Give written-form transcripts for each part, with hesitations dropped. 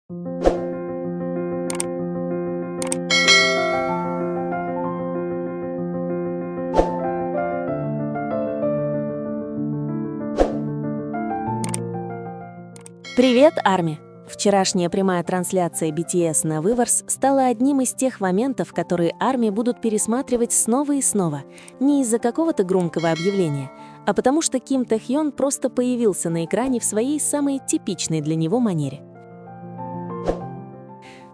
Привет, Арми! Вчерашняя прямая трансляция BTS на Weverse стала одним из тех моментов, которые Арми будут пересматривать снова и снова, не из-за какого-то громкого объявления, а потому что Ким Тахьон просто появился на экране в своей самой типичной для него манере.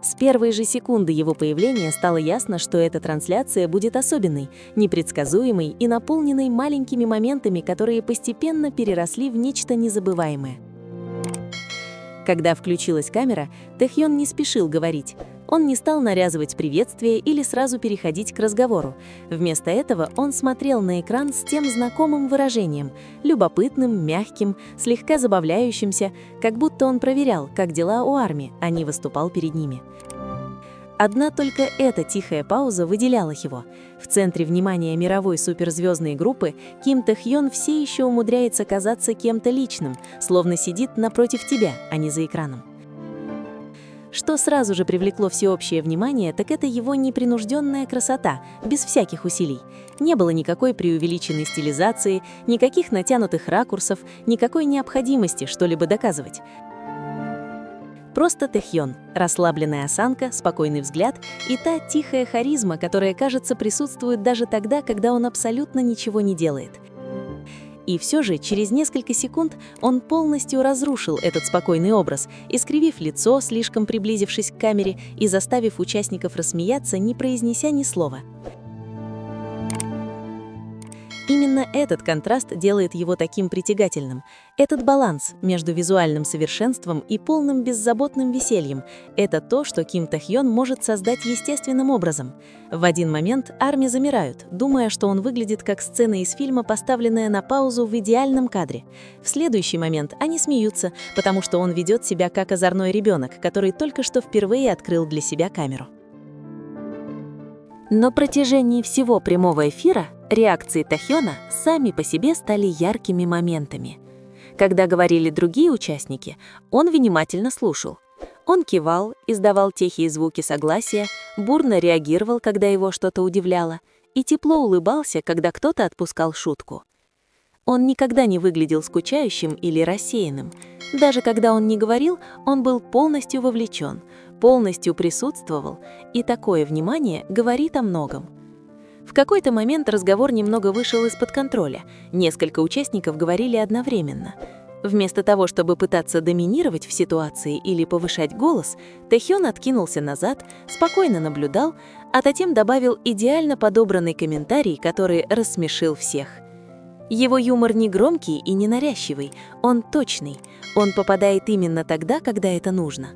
С первой же секунды его появления стало ясно, что эта трансляция будет особенной, непредсказуемой и наполненной маленькими моментами, которые постепенно переросли в нечто незабываемое. Когда включилась камера, Тахьон не спешил говорить. Он не стал навязывать приветствие или сразу переходить к разговору. Вместо этого он смотрел на экран с тем знакомым выражением, любопытным, мягким, слегка забавляющимся, как будто он проверял, как дела у Арми, а не выступал перед ними. Одна только эта тихая пауза выделяла его. В центре внимания мировой суперзвездной группы Ким Тахьон все еще умудряется казаться кем-то личным, словно сидит напротив тебя, а не за экраном. Что сразу же привлекло всеобщее внимание, так это его непринужденная красота, без всяких усилий. Не было никакой преувеличенной стилизации, никаких натянутых ракурсов, никакой необходимости что-либо доказывать. Просто Тахьон, расслабленная осанка, спокойный взгляд и та тихая харизма, которая, кажется, присутствует даже тогда, когда он абсолютно ничего не делает. И все же, через несколько секунд он полностью разрушил этот спокойный образ, искривив лицо, слишком приблизившись к камере и заставив участников рассмеяться, не произнеся ни слова. Именно этот контраст делает его таким притягательным. Этот баланс между визуальным совершенством и полным беззаботным весельем – это то, что Ким Тахьон может создать естественным образом. В один момент Арми замирают, думая, что он выглядит как сцена из фильма, поставленная на паузу в идеальном кадре. В следующий момент они смеются, потому что он ведет себя как озорной ребенок, который только что впервые открыл для себя камеру. На протяжении всего прямого эфира реакции Тахьона сами по себе стали яркими моментами. Когда говорили другие участники, он внимательно слушал. Он кивал, издавал тихие звуки согласия, бурно реагировал, когда его что-то удивляло, и тепло улыбался, когда кто-то отпускал шутку. Он никогда не выглядел скучающим или рассеянным. Даже когда он не говорил, он был полностью вовлечен, полностью присутствовал, и такое внимание говорит о многом. В какой-то момент разговор немного вышел из-под контроля. Несколько участников говорили одновременно. Вместо того, чтобы пытаться доминировать в ситуации или повышать голос, Тахьон откинулся назад, спокойно наблюдал, а затем добавил идеально подобранный комментарий, который рассмешил всех. Его юмор не громкий и не навязчивый, он точный, он попадает именно тогда, когда это нужно.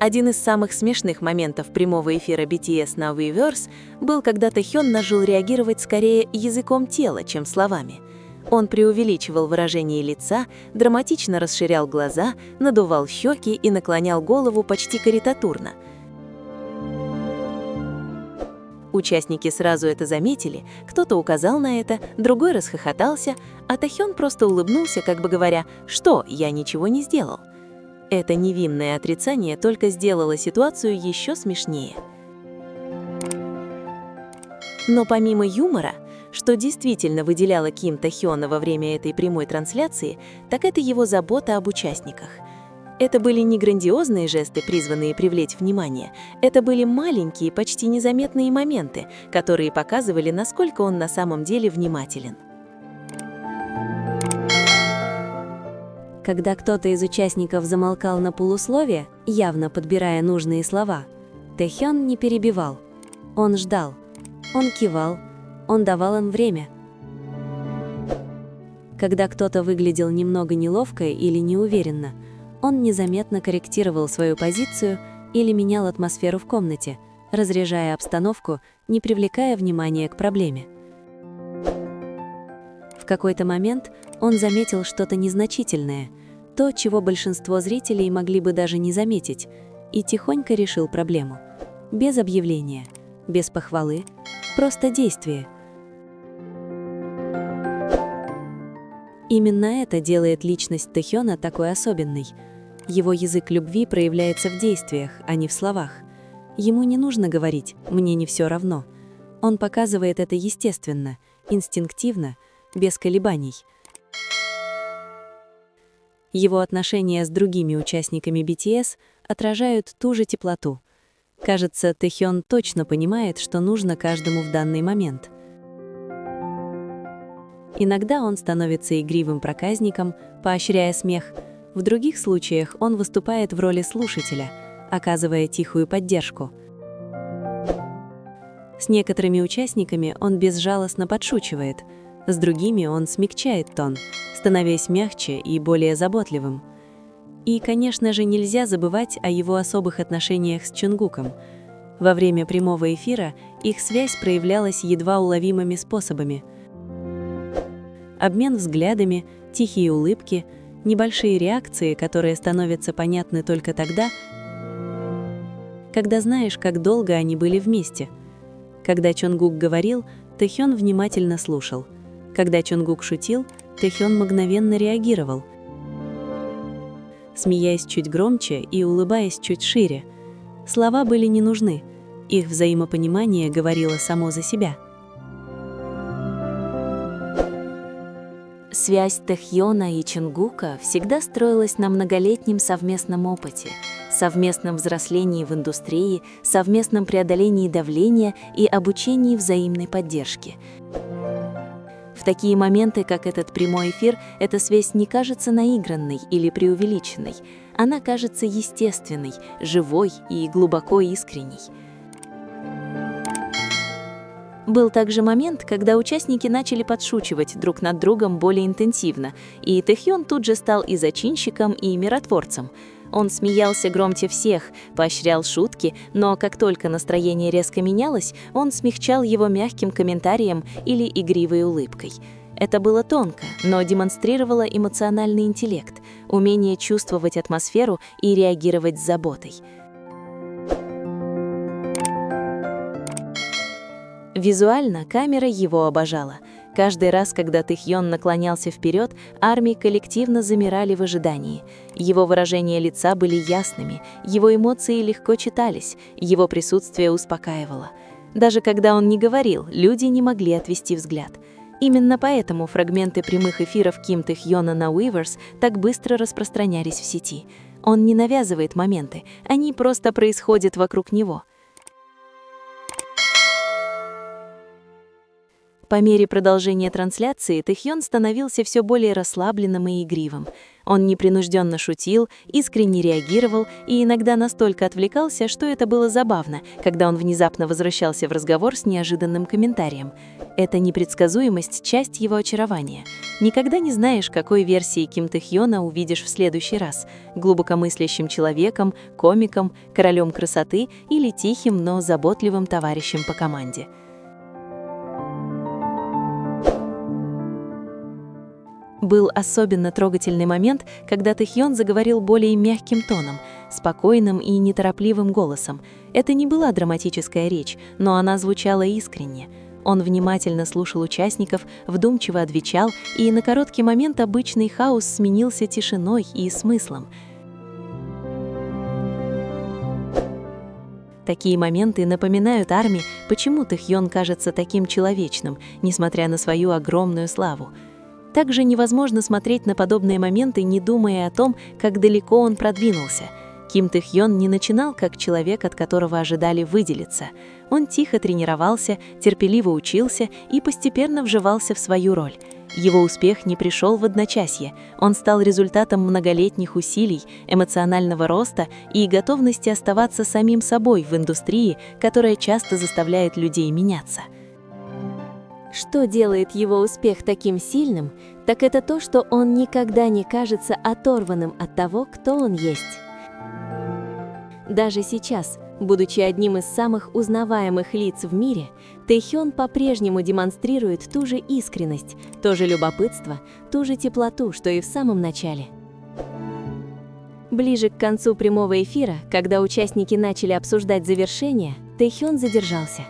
Один из самых смешных моментов прямого эфира BTS на Weverse был, когда Тахьон начал реагировать скорее языком тела, чем словами. Он преувеличивал выражение лица, драматично расширял глаза, надувал щеки и наклонял голову почти карикатурно. Участники сразу это заметили, кто-то указал на это, другой расхохотался, а Тахьон просто улыбнулся, как бы говоря: «Что, я ничего не сделал». Это невинное отрицание только сделало ситуацию еще смешнее. Но помимо юмора, что действительно выделяло Ким Тахьона во время этой прямой трансляции, так это его забота об участниках. Это были не грандиозные жесты, призванные привлечь внимание, это были маленькие, почти незаметные моменты, которые показывали, насколько он на самом деле внимателен. Когда кто-то из участников замолкал на полусловие, явно подбирая нужные слова, Тахьон не перебивал. Он ждал, он кивал, он давал им время. Когда кто-то выглядел немного неловко или неуверенно, он незаметно корректировал свою позицию или менял атмосферу в комнате, разряжая обстановку, не привлекая внимания к проблеме. В какой-то момент он заметил что-то незначительное, то, чего большинство зрителей могли бы даже не заметить, и тихонько решил проблему. Без объявления, без похвалы, просто действие. Именно это делает личность Тахьона такой особенной. Его язык любви проявляется в действиях, а не в словах. Ему не нужно говорить «мне не все равно». Он показывает это естественно, инстинктивно, без колебаний. Его отношения с другими участниками BTS отражают ту же теплоту. Кажется, Тэхён точно понимает, что нужно каждому в данный момент. Иногда он становится игривым проказником, поощряя смех. В других случаях он выступает в роли слушателя, оказывая тихую поддержку. С некоторыми участниками он безжалостно подшучивает, с другими он смягчает тон, становясь мягче и более заботливым. И, конечно же, нельзя забывать о его особых отношениях с Чонгуком. Во время прямого эфира их связь проявлялась едва уловимыми способами. Обмен взглядами, тихие улыбки, небольшие реакции, которые становятся понятны только тогда, когда знаешь, как долго они были вместе. Когда Чонгук говорил, Тэхён внимательно слушал. Когда Чонгук шутил, Тэхён мгновенно реагировал, смеясь чуть громче и улыбаясь чуть шире. Слова были не нужны, их взаимопонимание говорило само за себя. Связь Тэхёна и Чонгука всегда строилась на многолетнем совместном опыте, совместном взрослении в индустрии, совместном преодолении давления и обучении взаимной поддержке. В такие моменты, как этот прямой эфир, эта связь не кажется наигранной или преувеличенной. Она кажется естественной, живой и глубоко искренней. Был также момент, когда участники начали подшучивать друг над другом более интенсивно, и Тэхён тут же стал и зачинщиком, и миротворцем. Он смеялся громче всех, поощрял шутки, но как только настроение резко менялось, он смягчал его мягким комментарием или игривой улыбкой. Это было тонко, но демонстрировало эмоциональный интеллект, умение чувствовать атмосферу и реагировать с заботой. Визуально камера его обожала. Каждый раз, когда Тэхён наклонялся вперед, армии коллективно замирали в ожидании. Его выражения лица были ясными, его эмоции легко читались, его присутствие успокаивало. Даже когда он не говорил, люди не могли отвести взгляд. Именно поэтому фрагменты прямых эфиров Ким Тэхёна на Weverse так быстро распространялись в сети. Он не навязывает моменты, они просто происходят вокруг него. По мере продолжения трансляции Тэхён становился все более расслабленным и игривым. Он непринужденно шутил, искренне реагировал и иногда настолько отвлекался, что это было забавно, когда он внезапно возвращался в разговор с неожиданным комментарием. Эта непредсказуемость — часть его очарования. Никогда не знаешь, какой версии Ким Тэхёна увидишь в следующий раз — глубокомыслящим человеком, комиком, королем красоты или тихим, но заботливым товарищем по команде. Был особенно трогательный момент, когда Тэхён заговорил более мягким тоном, спокойным и неторопливым голосом. Это не была драматическая речь, но она звучала искренне. Он внимательно слушал участников, вдумчиво отвечал, и на короткий момент обычный хаос сменился тишиной и смыслом. Такие моменты напоминают армии, почему Тэхён кажется таким человечным, несмотря на свою огромную славу. Также невозможно смотреть на подобные моменты, не думая о том, как далеко он продвинулся. Ким Тэхён не начинал как человек, от которого ожидали выделиться. Он тихо тренировался, терпеливо учился и постепенно вживался в свою роль. Его успех не пришел в одночасье. Он стал результатом многолетних усилий, эмоционального роста и готовности оставаться самим собой в индустрии, которая часто заставляет людей меняться. Что делает его успех таким сильным, так это то, что он никогда не кажется оторванным от того, кто он есть. Даже сейчас, будучи одним из самых узнаваемых лиц в мире, Тэхён по-прежнему демонстрирует ту же искренность, то же любопытство, ту же теплоту, что и в самом начале. Ближе к концу прямого эфира, когда участники начали обсуждать завершение, Тэхён задержался.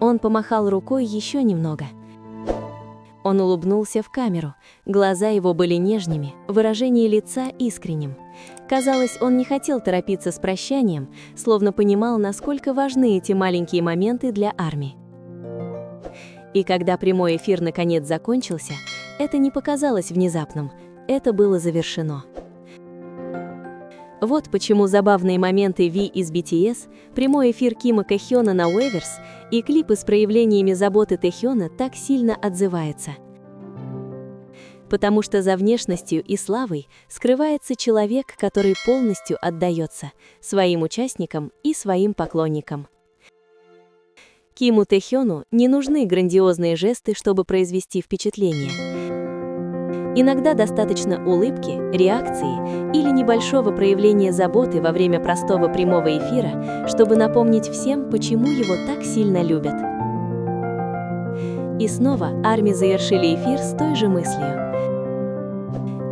Он помахал рукой еще немного. Он улыбнулся в камеру, глаза его были нежными, выражение лица искренним. Казалось, он не хотел торопиться с прощанием, словно понимал, насколько важны эти маленькие моменты для Арми. И когда прямой эфир наконец закончился, это не показалось внезапным, это было завершено. Вот почему забавные моменты Ви из BTS, прямой эфир Кима Тэхёна на Waverse и клипы с проявлениями заботы Тэхёна так сильно отзываются. Потому что за внешностью и славой скрывается человек, который полностью отдается своим участникам и своим поклонникам. Киму Тэхёну не нужны грандиозные жесты, чтобы произвести впечатление. Иногда достаточно улыбки, реакции или небольшого проявления заботы во время простого прямого эфира, чтобы напомнить всем, почему его так сильно любят. И снова Арми завершили эфир с той же мыслью.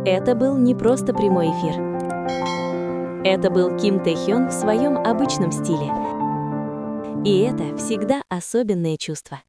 Это был не просто прямой эфир. Это был Ким Тэхён в своем обычном стиле. И это всегда особенное чувство.